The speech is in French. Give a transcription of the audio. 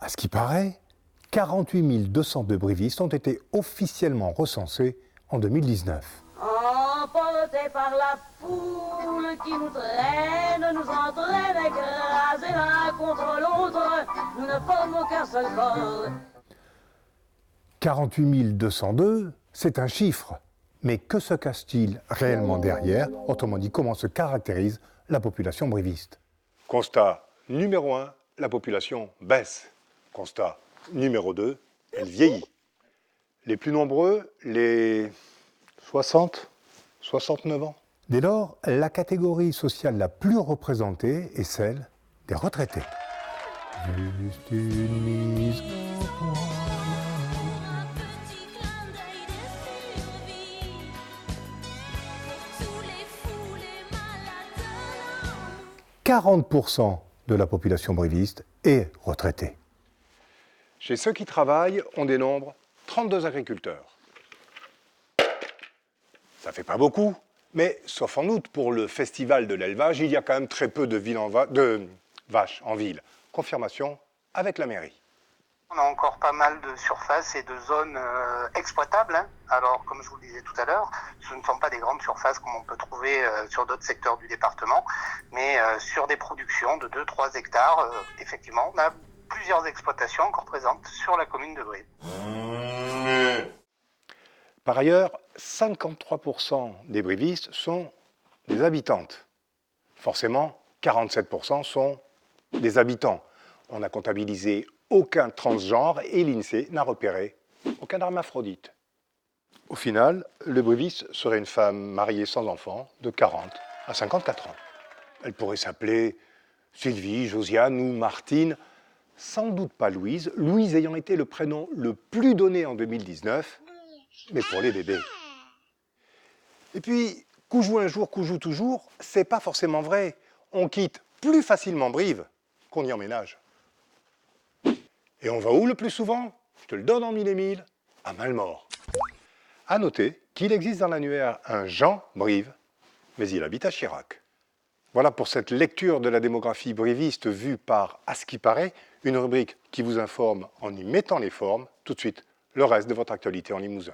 À ce qui paraît, 48 202 brivistes ont été officiellement recensés en 2019. Emportés par la foule qui nous traîne, nous entraîne écrasés l'un contre l'autre, nous ne formons qu'un seul corps. 48 202, c'est un chiffre. Mais que se cache-t-il réellement derrière? Autrement dit, comment se caractérise la population briviste? Constat numéro 1, la population baisse. Constat numéro 2, elle vieillit. Les plus nombreux, les 60, 69 ans. Dès lors, la catégorie sociale la plus représentée est celle des retraités. Juste une mise au point. 40% de la population briviste est retraitée. Chez ceux qui travaillent, on dénombre 32 agriculteurs. Ça fait pas beaucoup, mais sauf en août, pour le festival de l'élevage, il y a quand même très peu de vaches en ville. Confirmation avec la mairie. On a encore pas mal de surfaces et de zones exploitables. Alors, comme je vous le disais tout à l'heure, ce ne sont pas des grandes surfaces comme on peut trouver sur d'autres secteurs du département, mais sur des productions de 2-3 hectares, effectivement, on a plusieurs exploitations encore présentes sur la commune de Brive. Par ailleurs, 53% des brivistes sont des habitantes. Forcément, 47% sont des habitants. On a comptabilisé aucun transgenre et l'INSEE n'a repéré aucun hermaphrodite. Au final, le briviste serait une femme mariée sans enfant de 40 à 54 ans. Elle pourrait s'appeler Sylvie, Josiane ou Martine, sans doute pas Louise, Louise ayant été le prénom le plus donné en 2019, mais pour les bébés. Et puis, qu'ou joue un jour, qu'ou joue toujours, c'est pas forcément vrai. On quitte plus facilement Brive qu'on y emménage. Et on va où le plus souvent? Je te le donne en mille et mille, à Malmort. À noter qu'il existe dans l'annuaire un Jean Brive, mais il habite à Chirac. Voilà pour cette lecture de la démographie briviste vue par À ce qui paraît, une rubrique qui vous informe en y mettant les formes. Tout de suite, le reste de votre actualité en Limousin.